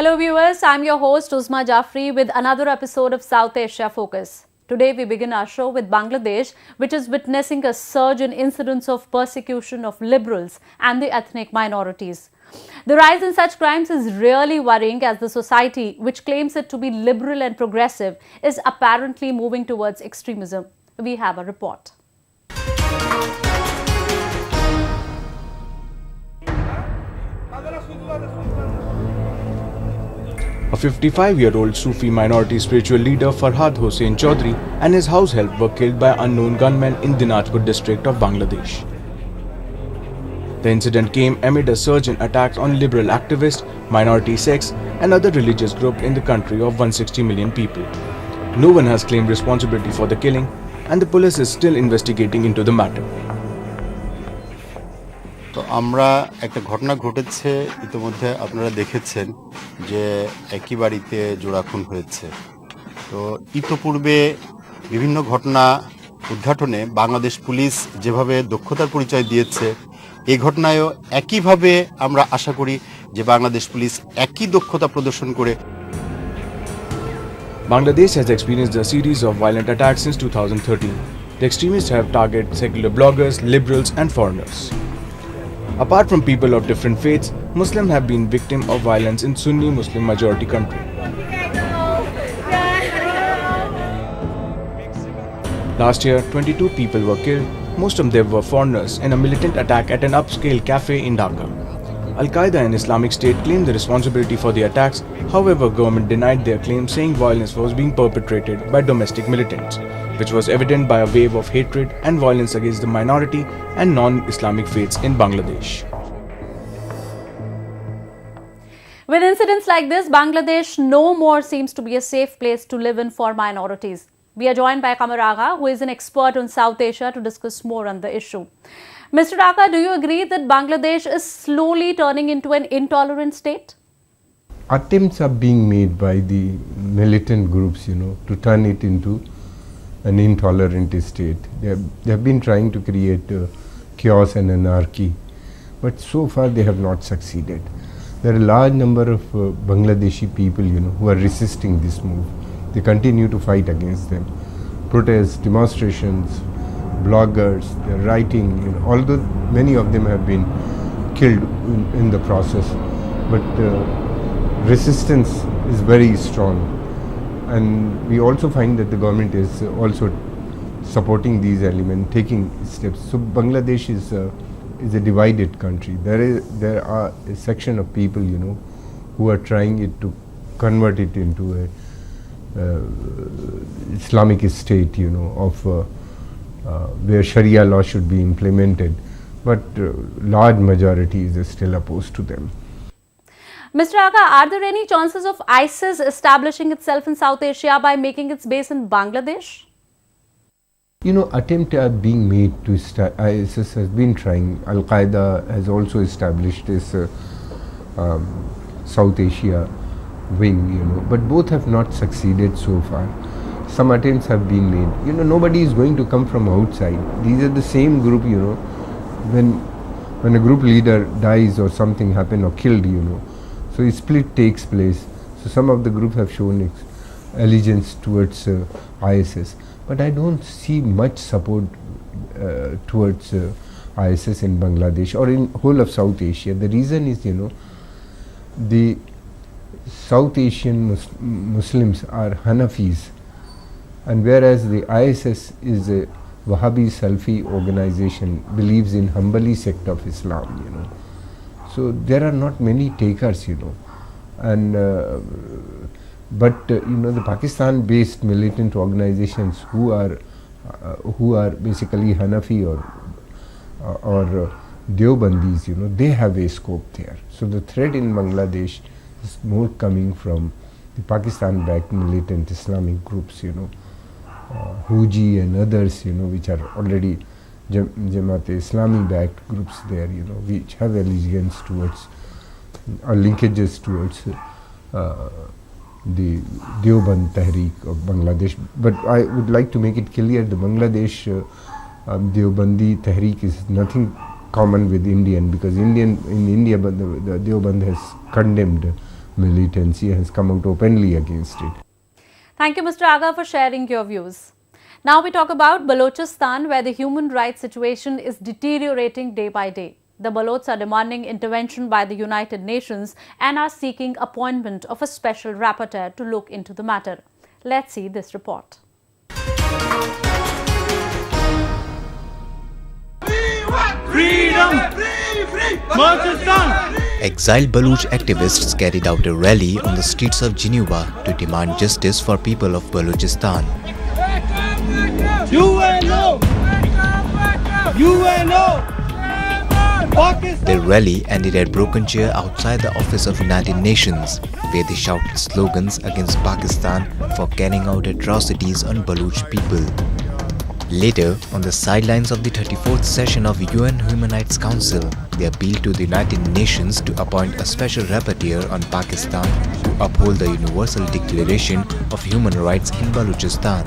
Hello viewers, I'm your host Uzma Jafri with another episode of South Asia Focus. Today we begin our show with Bangladesh, which is witnessing a surge in incidents of persecution of liberals and the ethnic minorities. The rise in such crimes is really worrying as the society, which claims it to be liberal and progressive, is apparently moving towards extremism. We have a report. A 55-year-old Sufi minority spiritual leader Farhad Hossain Chaudhry and his house help were killed by unknown gunmen in Dinajpur district of Bangladesh. The incident came amid a surge in attacks on liberal activists, minority sects and other religious groups in the country of 160 million people. No one has claimed responsibility for the killing and the police is still investigating into the matter. তো আমরা একটা ঘটনা ঘটেছে ইতিমধ্যে আপনারা দেখেছেন যে একই বাড়িতে জোড়া খুন হয়েছে তো ইতোপূর্বে বিভিন্ন ঘটনা উদ্ঘাটনে বাংলাদেশ পুলিশ যেভাবে দক্ষতার পরিচয় দিয়েছে এই ঘটনায়ও একইভাবে আমরা আশা করি যে বাংলাদেশ পুলিশ একই দক্ষতা প্রদর্শন করে Bangladesh has experienced a series of violent attacks since 2013. The extremists have targeted secular bloggers, liberals and foreigners. Apart from people of different faiths, Muslims have been victims of violence in Sunni Muslim majority country. Last year, 22 people were killed, most of them were foreigners, in a militant attack at an upscale cafe in Dhaka. Al-Qaeda and Islamic State claimed the responsibility for the attacks, however government denied their claim saying violence was being perpetrated by domestic militants, which was evident by a wave of hatred and violence against the minority and non-Islamic faiths in Bangladesh. With incidents like this, Bangladesh no more seems to be a safe place to live in for minorities. We are joined by Kamar Agha, who is an expert on South Asia, to discuss more on the issue. Mr. Agha, do you agree that Bangladesh is slowly turning into an intolerant state? Attempts are being made by the militant groups, to turn it into an intolerant state. They have been trying to create chaos and anarchy, but so far they have not succeeded. There are a large number of Bangladeshi people, who are resisting this move. They continue to fight against them. Protests, demonstrations, bloggers, they're writing, although many of them have been killed in the process, but resistance is very strong. And we also find that the government is also supporting these elements, taking steps. So Bangladesh is a divided country. There are a section of people, who are trying to convert it into a Islamic state, of where Sharia law should be implemented, but large majority is still opposed to them. Mr. Agha, are there any chances of ISIS establishing itself in South Asia by making its base in Bangladesh? Attempts are being made to start. ISIS has been trying. Al-Qaeda has also established this South Asia wing, but both have not succeeded so far. Some attempts have been made. Nobody is going to come from outside. These are the same group, when a group leader dies or something happened or killed, so a split takes place. So some of the group have shown allegiance towards ISIS, but I don't see much support towards ISIS in Bangladesh or in whole of South Asia. The reason is, the South Asian Muslims are Hanafis, and whereas the ISIS is a Wahhabi Salafi organization, believes in Hanbali sect of Islam, So there are not many takers, and but the Pakistan-based militant organizations who are basically Hanafi or Deobandis, they have a scope there. So the threat in Bangladesh is more coming from the Pakistan-backed militant Islamic groups, Huji and others, which are already Jamaat-e-Islami-backed groups there, which have allegiance towards or linkages towards the Deoband Tehreek of Bangladesh. But I would like to make it clear the Bangladesh Deobandi Tehreek is nothing common with Indian, because in India the Deoband has condemned militancy has come out openly against it. Thank you, Mr. Aga, for sharing your views. Now we talk about Balochistan, where the human rights situation is deteriorating day by day. The Balochs are demanding intervention by the United Nations and are seeking appointment of a special rapporteur to look into the matter. Let's see this report. Freedom! Balochistan! Exiled Baloch activists carried out a rally on the streets of Geneva to demand justice for people of Balochistan. UNO! UNO! Their rally ended at broken chair outside the office of United Nations, where they shouted slogans against Pakistan for carrying out atrocities on Baloch people. Later, on the sidelines of the 34th session of UN Human Rights Council, they appealed to the United Nations to appoint a special rapporteur on Pakistan to uphold the Universal Declaration of Human Rights in Balochistan.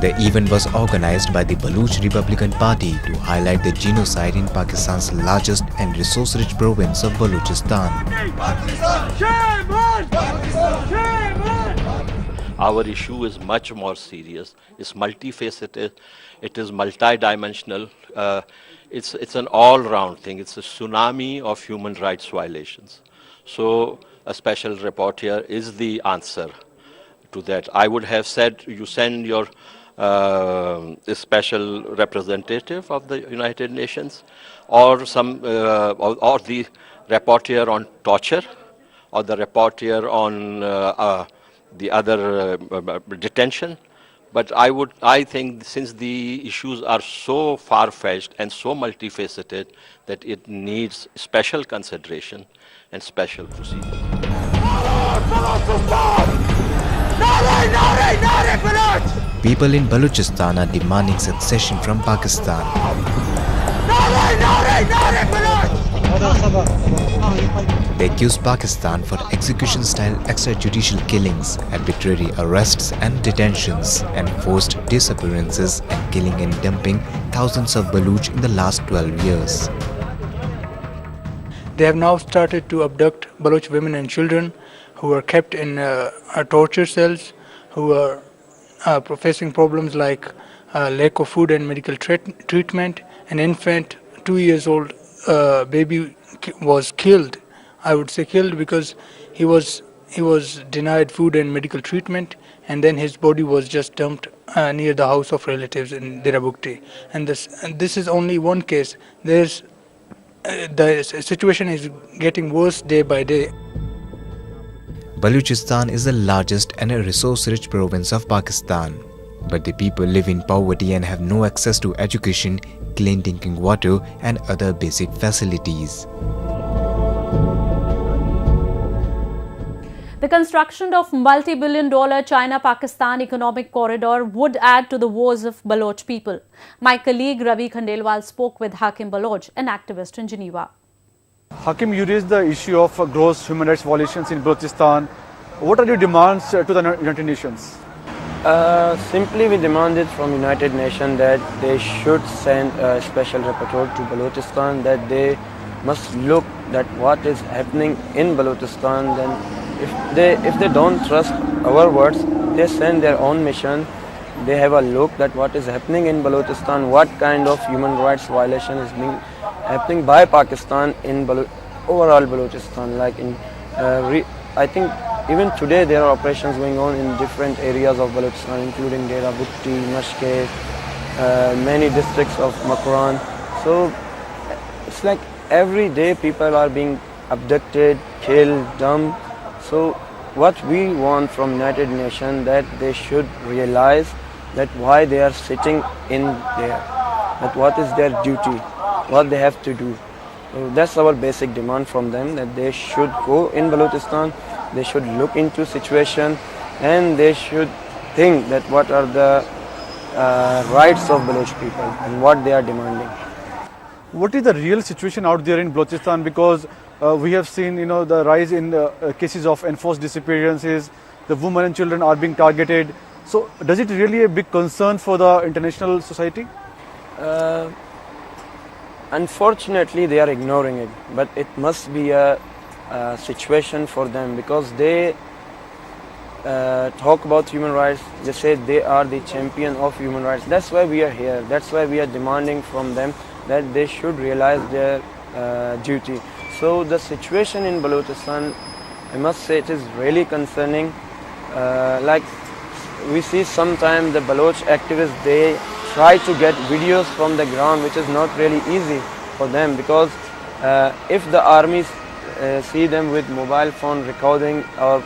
The event was organized by the Baloch Republican Party to highlight the genocide in Pakistan's largest and resource-rich province of Balochistan. Our issue is much more serious. It's multifaceted. It is multidimensional. It's an all-round thing. It's a tsunami of human rights violations. So a special rapporteur is the answer to that. I would have said you send your special representative of the United Nations, or some or the rapporteur on torture, or the rapporteur on the other detention. But I think since the issues are so far-fetched and so multifaceted that it needs special consideration and special procedure. People in Balochistan are demanding succession from Pakistan. They accuse Pakistan for execution-style extrajudicial killings, arbitrary arrests and detentions, and forced disappearances and killing and dumping thousands of Baloch in the last 12 years. They have now started to abduct Baloch women and children who are kept in torture cells, who are facing problems like lack of food and medical treatment. An infant, 2 years old baby was killed. I would say killed because he was denied food and medical treatment, and then his body was just dumped near the house of relatives in Dirabukti. And this is only one case. The situation is getting worse day by day. Balochistan is the largest and a resource-rich province of Pakistan, but the people live in poverty and have no access to education, clean drinking water and other basic facilities. The construction of multi-billion-dollar China-Pakistan economic corridor would add to the woes of Baloch people. My colleague Ravi Khandelwal spoke with Hakim Baloch, an activist in Geneva. Hakim, you raised the issue of gross human rights violations in Balochistan. What are your demands to the United Nations? Simply we demanded from United Nations that they should send a special rapporteur to Balochistan, that they must look at what is happening in Balochistan. Then if they don't trust our words, they send their own mission. They have a look at what is happening in Balochistan, what kind of human rights violation is happening by Pakistan in overall Balochistan. Like I think even today there are operations going on in different areas of Balochistan, including Dera Bukti, Mashke, many districts of Makran. So it's like every day people are being abducted, killed, dumped. So what we want from United Nations, that they should realize that why they are sitting in there, that what is their duty, what they have to do. So that's our basic demand from them, that they should go in Balochistan, they should look into situation, and they should think that what are the rights of Baloch people and what they are demanding. What is the real situation out there in Balochistan? Because we have seen, the rise in cases of enforced disappearances. The women and children are being targeted. So, does it really a big concern for the international society? Unfortunately, they are ignoring it. But it must be a situation for them, because they talk about human rights. They say they are the champion of human rights. That's why we are here. That's why we are demanding from them that they should realize their duty. So the situation in Balochistan, I must say, it is really concerning. Like we see sometimes the Baloch activists, they try to get videos from the ground, which is not really easy for them, because if the armies see them with mobile phone recording or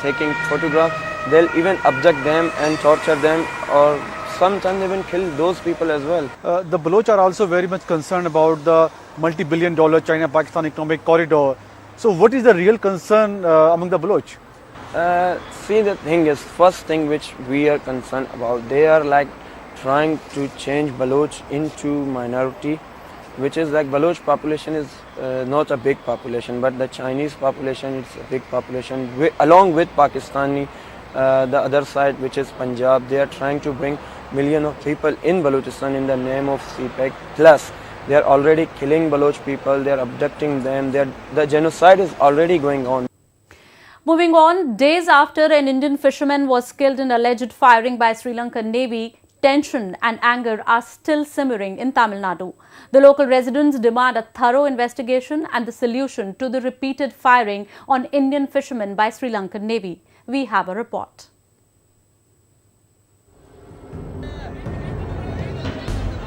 taking photographs, they'll even abduct them and torture them, or sometimes even kill those people as well. The Baloch are also very much concerned about the multi-billion-dollar China-Pakistan economic corridor. So what is the real concern among the Baloch? See, the thing is, first thing which we are concerned about, they are like trying to change Baloch into minority, which is like Baloch population is not a big population, but the Chinese population is a big population. Along with Pakistani, the other side, which is Punjab, they are trying to bring millions of people in Balochistan in the name of CPEC. Plus, they are already killing Baloch people, they are abducting them, the genocide is already going on. Moving on, days after an Indian fisherman was killed in alleged firing by Sri Lankan Navy, tension and anger are still simmering in Tamil Nadu. The local residents demand a thorough investigation and the solution to the repeated firing on Indian fishermen by Sri Lankan Navy. We have a report.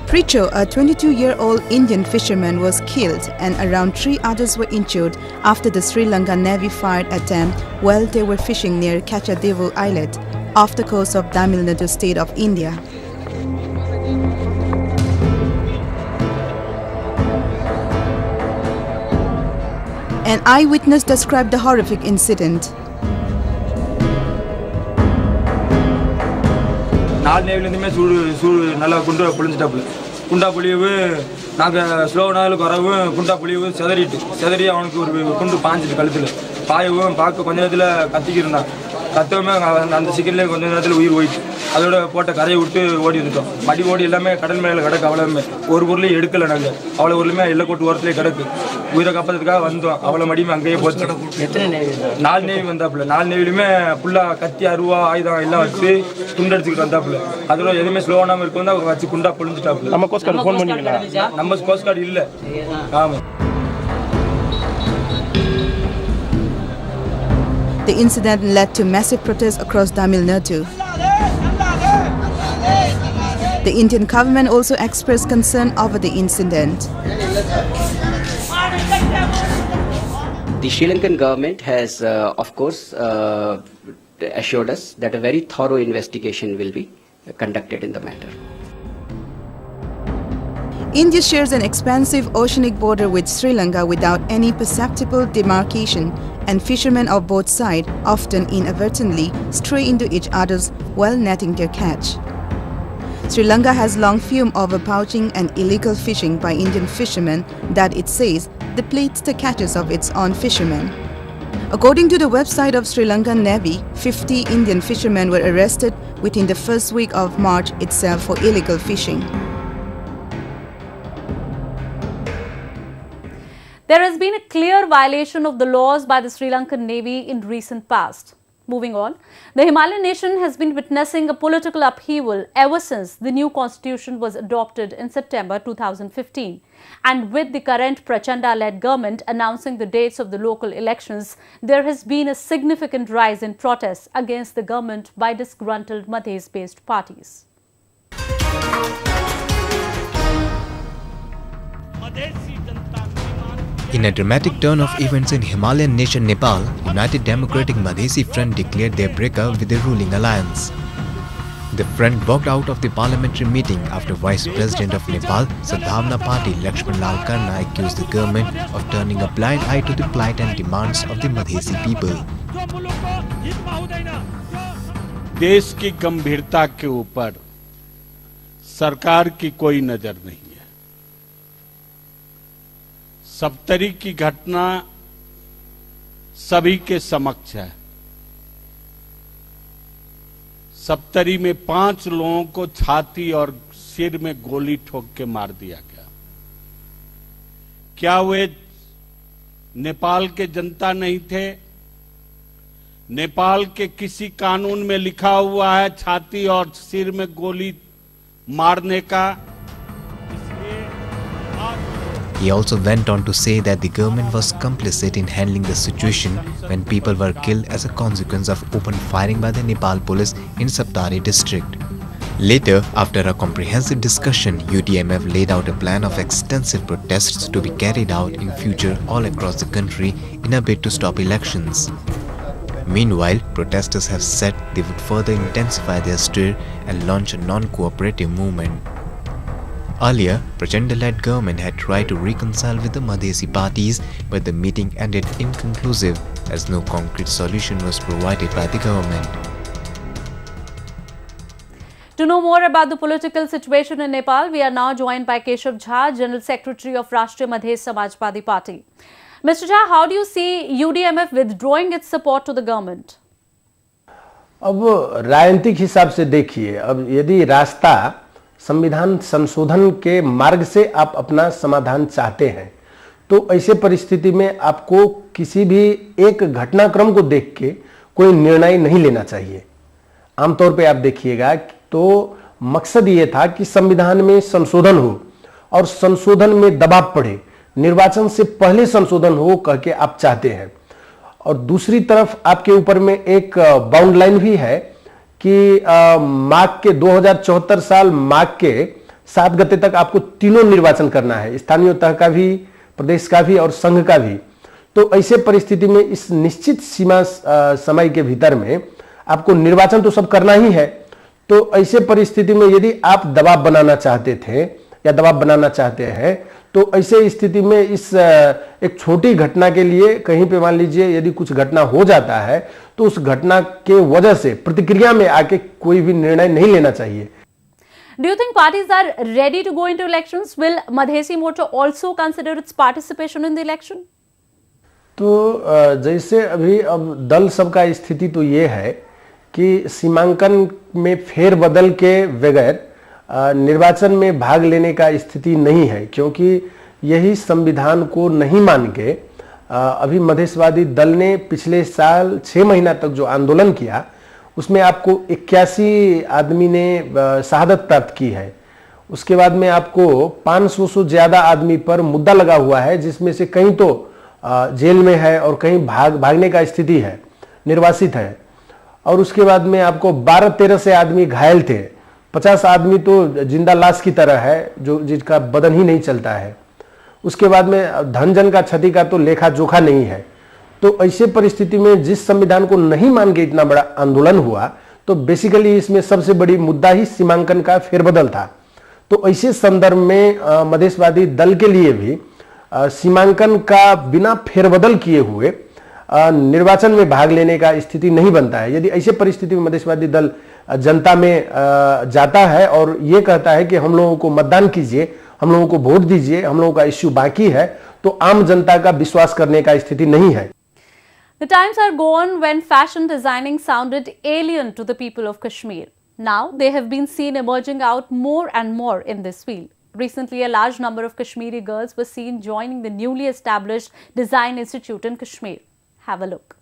Pricho, a 22-year-old Indian fisherman, was killed and around 3 others were injured after the Sri Lankan Navy fired at them while they were fishing near Kachadevu Islet, off the coast of Tamil Nadu state of India. An eyewitness described the horrific incident. குண்டா புளியவு நாங்கள் slow நாளுக்கு வரவும் குண்டா புளியவு செதறி அவனுக்கு ஒரு குண்டு பாஞ்சிட்டு கழுத்தில் பாயவும் பார்க்க கொஞ்ச நேரத்தில் கத்திக்கி இருந்தான் கத்தவுமே அந்த சிக்கன்லேயே கொஞ்ச நேரத்தில் உயிர் போயிடுச்சு அதோட போட்ட கரையை விட்டு ஓடி வந்துட்டோம் மடி ஓடி எல்லாமே கடல் மேலே கிடக்கு அவ்வளோமே ஒரு பொருளையும் எடுக்கலை நாங்கள் அவ்வளோ பொருளுமே எல்லை கோட்டு ஓரத்துலேயே கிடக்கு உயிரை காப்பதுக்காக வந்தோம் அவ்வளோ மடியுமே அங்கேயே போச்சு எத்தனை நேவி 4 நேவி வந்தாப்புல 4 நேவிலுமே ஃபுல்லாக கத்தி அருவா ஆயுதம் எல்லாம் வச்சு துண்டடிச்சுக்கிட்டு வந்தாப்புல அதோட எதுவுமே ஸ்லோவானாமல் இருக்கும் தான் வச்சு குண்டா பொழிஞ்சிட்டாப்புல நம்ம கோஸ்ட் கார்டு ஃபோன் பண்ணிங்களா நம்ம கோஸ்ட் கார்டு இல்லை ஆமாம். The incident led to massive protests across Tamil Nadu. The Indian government also expressed concern over the incident. The Sri Lankan government has, of course, assured us that a very thorough investigation will be conducted in the matter. India shares an expansive oceanic border with Sri Lanka without any perceptible demarcation, and fishermen of both sides often inadvertently stray into each other's while netting their catch. Sri Lanka has long fumed over poaching and illegal fishing by Indian fishermen that it says depletes the catches of its own fishermen. According to the website of Sri Lankan Navy, 50 Indian fishermen were arrested within the first week of March itself for illegal fishing. There has been a clear violation of the laws by the Sri Lankan Navy in recent past. Moving on, the Himalayan nation has been witnessing a political upheaval ever since the new constitution was adopted in September 2015. And with the current Prachanda-led government announcing the dates of the local elections, there has been a significant rise in protests against the government by disgruntled Madhes-based parties. In a dramatic turn of events in Himalayan nation Nepal, United Democratic Madhesi Front declared their breakup with the ruling alliance. The front walked out of the parliamentary meeting after Vice President of Nepal, Sadhavana Party Lakshman Lal Karna accused the government of turning a blind eye to the plight and demands of the Madhesi people. देश की गंभीरता के ऊपर सरकार की कोई नजर नहीं है। सप्तरी की घटना सभी के समक्ष है। सप्तरी में 5 लोगों को छाती और सिर में गोली ठोक के मार दिया गया। क्या वे नेपाल के जनता नहीं थे। नेपाल के किसी कानून में लिखा हुआ है छाती और सिर में गोली मारने का। He also went on to say that the government was complicit in handling the situation when people were killed as a consequence of open firing by the Nepal police in Saptari district. Later, after a comprehensive discussion, UDMF laid out a plan of extensive protests to be carried out in future all across the country in a bid to stop elections. Meanwhile, protesters have said they would further intensify their stir and launch a non-cooperative movement. Earlier, Prachanda-led government had tried to reconcile with the Madhesi parties, but the meeting ended inconclusive as no concrete solution was provided by the government. To know more about the political situation in Nepal, we are now joined by Keshav Jha, General Secretary of Rashtriya Madhes Samajwadi Party. Mr. Jha, how do you see UDMF withdrawing its support to the government? अब राजनीतिक हिसाब से देखिए, अब यदि रास्ता संविधान संशोधन के मार्ग से आप अपना समाधान चाहते हैं तो ऐसे परिस्थिति में आपको किसी भी एक घटनाक्रम को देख के कोई निर्णय नहीं लेना चाहिए। आमतौर पे आप देखिएगा तो मकसद ये था कि संविधान में संशोधन हो और संशोधन में दबाव पड़े, निर्वाचन से पहले संशोधन हो कह के आप चाहते हैं। और दूसरी तरफ आपके ऊपर में एक बाउंड लाइन भी है कि माघ के 2074 साल माघ के 7 गते तक आपको तीनों निर्वाचन करना है, स्थानीय तह का भी, प्रदेश का भी और संघ का भी। तो ऐसे परिस्थिति में इस निश्चित सीमा समय के भीतर में आपको निर्वाचन तो सब करना ही है। तो ऐसे परिस्थिति में यदि आप दबाव बनाना चाहते थे या दबाव बनाना चाहते हैं तो ऐसे स्थिति में इस एक छोटी घटना के लिए कहीं पे मान लीजिए यदि कुछ घटना हो जाता है तो उस घटना के वजह से प्रतिक्रिया में आके कोई भी निर्णय नहीं लेना चाहिए। Do you think parties are ready to go into elections? Will Madhesi Morcha also consider its participation in the election? तो जैसे अभी अब दल सबका स्थिति तो ये है कि सीमांकन में फेरबदल के बगैर निर्वाचन में भाग लेने का स्थिति नहीं है, क्योंकि यही संविधान को नहीं मान के अभी मधेशवादी दल ने पिछले साल 6 महीना तक जो आंदोलन किया उसमें आपको 81 आदमी ने शहादत प्राप्त की है। उसके बाद में आपको 500 से ज्यादा आदमी पर मुद्दा लगा हुआ है, जिसमें से कहीं तो जेल में है और कहीं भागने का स्थिति है, निर्वासित है। और उसके बाद में आपको 12-13 से आदमी घायल थे, 50 आदमी तो जिंदा लाश की तरह है जो जिसका बदन ही नहीं चलता है। उसके बाद में धन जन का क्षति का तो लेखा जोखा नहीं है। तो ऐसे परिस्थिति में जिस संविधान को नहीं मान के इतना बड़ा आंदोलन हुआ तो बेसिकली इसमें सबसे बड़ी मुद्दा ही सीमांकन का फेरबदल था। तो ऐसे संदर्भ में मधेशवादी दल के लिए भी सीमांकन का बिना फेरबदल किए हुए निर्वाचन में भाग लेने का स्थिति नहीं बनता है। यदि ऐसे परिस्थिति में मधेशवादी दल जनता में जाता है और ये कहता है कि हम लोगों को मतदान कीजिए, हम लोगों को वोट दीजिए, हम लोगों का इश्यू बाकी है, तो आम जनता का विश्वास करने का स्थिति नहीं है। The times are gone when fashion designing sounded alien to the people of Kashmir. Now they have been seen emerging out more and more in this field. Recently, a large number of Kashmiri girls were seen joining the newly established Design Institute in Kashmir. Have a look.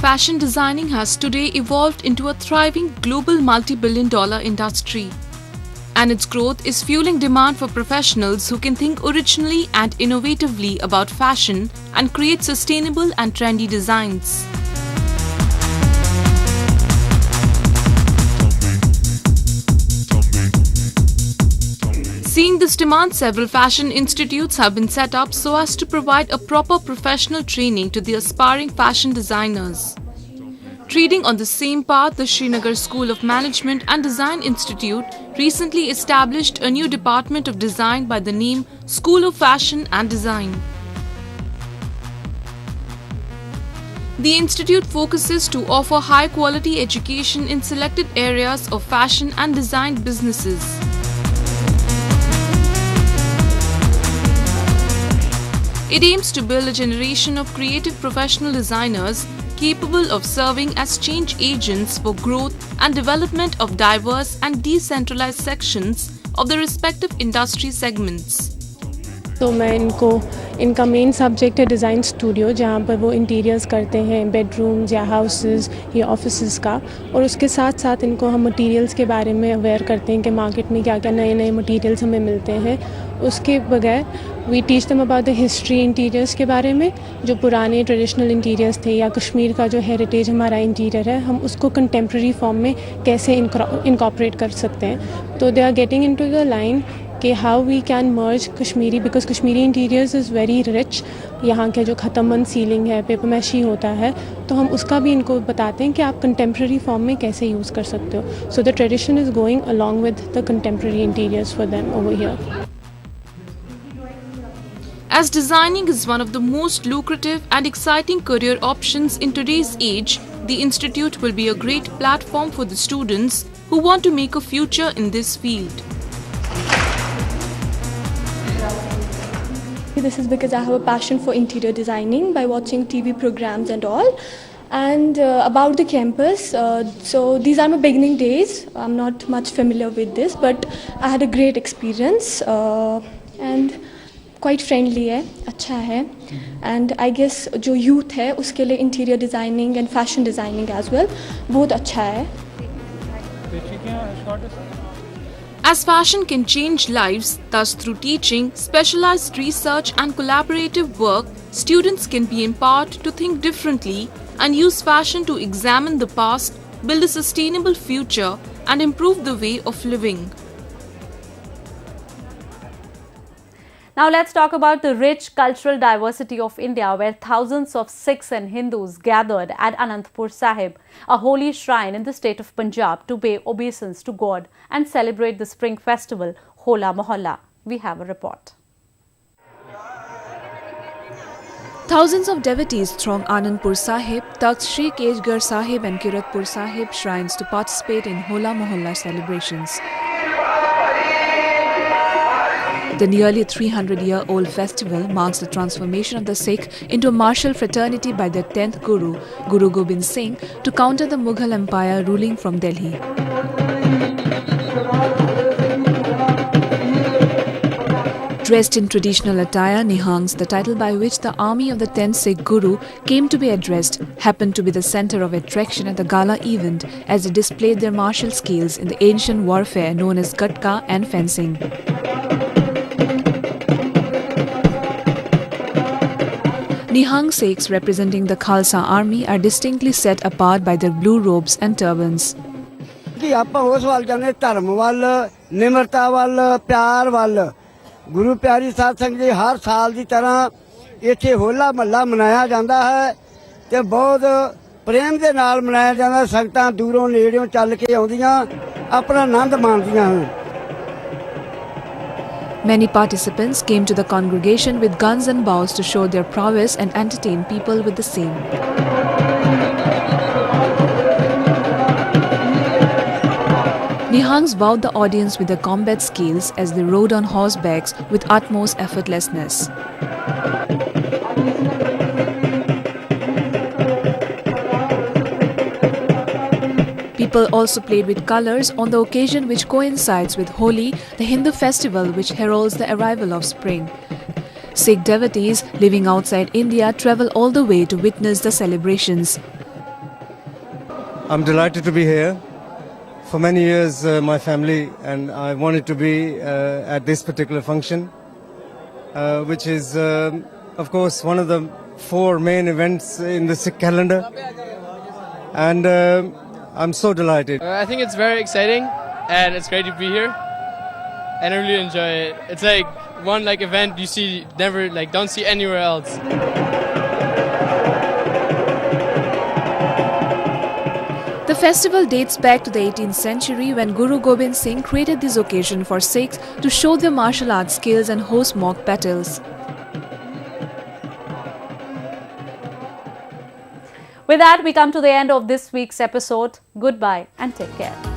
Fashion designing has today evolved into a thriving global multi-billion-dollar industry. And its growth is fueling demand for professionals who can think originally and innovatively about fashion and create sustainable and trendy designs. Seeing this demand, several fashion institutes have been set up so as to provide a proper professional training to the aspiring fashion designers. Treading on the same path, the Srinagar School of Management and Design Institute recently established a new department of design by the name School of Fashion and Design. The institute focuses to offer high-quality education in selected areas of fashion and design businesses. It aims to build a generation of creative professional designers capable of serving as change agents for growth and development of diverse and decentralized sections of the respective industry segments. तो मैं इनका main subject है design studio, जहाँ पर वो interiors करते हैं bedrooms या हाउसेस या ऑफिसेस का, और उसके साथ साथ इनको हम मटेरियल्स के बारे में अवेयर करते हैं कि मार्केट में क्या क्या नए नए मटेरियल्स हमें मिलते हैं। उसके बगैर we teach them about the history interiors के बारे में, जो पुराने ट्रेडिशनल इंटीरियर्स थे या कश्मीर का जो हेरिटेज हमारा इंटीरियर है, हम उसको कंटेम्प्रेरी फॉर्म में कैसे इनकॉर्पोरेट कर सकते हैं। तो they are getting into the line कि how we can merge Kashmiri, because Kashmiri interiors is very rich. यहाँ के जो ख़त्मबंद सीलिंग है, पेपर मैशी होता है, तो हम उसका भी इनको बताते हैं कि आप कंटेम्प्रेरी फॉर्म में कैसे यूज़ कर सकते हो। So the tradition is going along with the contemporary interiors for them over here. As designing is one of the most lucrative and exciting career options in today's age, the institute will be a great platform for the students who want to make a future in this field. This is because I have a passion for interior designing by watching TV programs and all. And about the campus, so these are my beginning days. I'm not much familiar with this, but I had a great experience and quite friendly है, अच्छा है, and I guess जो youth है उसके लिए interior designing and fashion designing as well बहुत अच्छा है। As fashion can change lives, thus through teaching, specialized research and collaborative work, students can be empowered to think differently and use fashion to examine the past, build a sustainable future and improve the way of living. Now let's talk about the rich cultural diversity of India, where thousands of Sikhs and Hindus gathered at Anandpur Sahib, a holy shrine in the state of Punjab, to pay obeisance to God and celebrate the spring festival, Hola Mohalla. We have a report. Thousands of devotees throng Anandpur Sahib, Takht Sri Keshgarh Sahib and Kiratpur Sahib shrines to participate in Hola Mohalla celebrations. The nearly 300-year-old festival marks the transformation of the Sikh into a martial fraternity by their 10th Guru, Guru Gobind Singh, to counter the Mughal Empire ruling from Delhi. Dressed in traditional attire, Nihangs, the title by which the army of the 10th Sikh Guru came to be addressed, happened to be the center of attraction at the gala event as they displayed their martial skills in the ancient warfare known as Gatka and fencing. Nihang Sikhs representing the Khalsa army are distinctly set apart by their blue robes and turbans. कि ਆਪਾਂ ਉਸ ਵੱਲ ਜਾਂਦੇ ਧਰਮ ਵੱਲ, ਨਿਮਰਤਾ ਵੱਲ, ਪਿਆਰ ਵੱਲ। ਗੁਰੂ ਪਿਆਰੀ ਸਾਧ ਸੰਗਤ ਜੀ ਹਰ ਸਾਲ ਦੀ ਤਰ੍ਹਾਂ ਇੱਥੇ ਹੋਲਾ ਮਹੱਲਾ ਮਨਾਇਆ ਜਾਂਦਾ ਹੈ ਤੇ ਬਹੁਤ ਪ੍ਰੇਮ ਦੇ ਨਾਲ ਮਨਾਇਆ ਜਾਂਦਾ। ਸੰਗਤਾਂ ਦੂਰੋਂ ਨੇੜਿਓਂ ਚੱਲ ਕੇ ਆਉਂਦੀਆਂ, ਆਪਣਾ ਆਨੰਦ ਮਾਣਦੀਆਂ ਹਨ। Many participants came to the congregation with guns and bows to show their prowess and entertain people with the same. Nihangs wowed the audience with their combat skills as they rode on horsebacks with utmost effortlessness. People also played with colours on the occasion, which coincides with Holi, the Hindu festival which heralds the arrival of spring. Sikh devotees living outside India travel all the way to witness the celebrations. I'm delighted to be here. For many years, my family and I wanted to be at this particular function, which is, of course, one of the 4 main events in the Sikh calendar. And I'm so delighted. I think it's very exciting and it's great to be here and I really enjoy it. It's like one event you see never don't see anywhere else. The festival dates back to the 18th century when Guru Gobind Singh created this occasion for Sikhs to show their martial arts skills and host mock battles. With that, we come to the end of this week's episode. Goodbye and take care.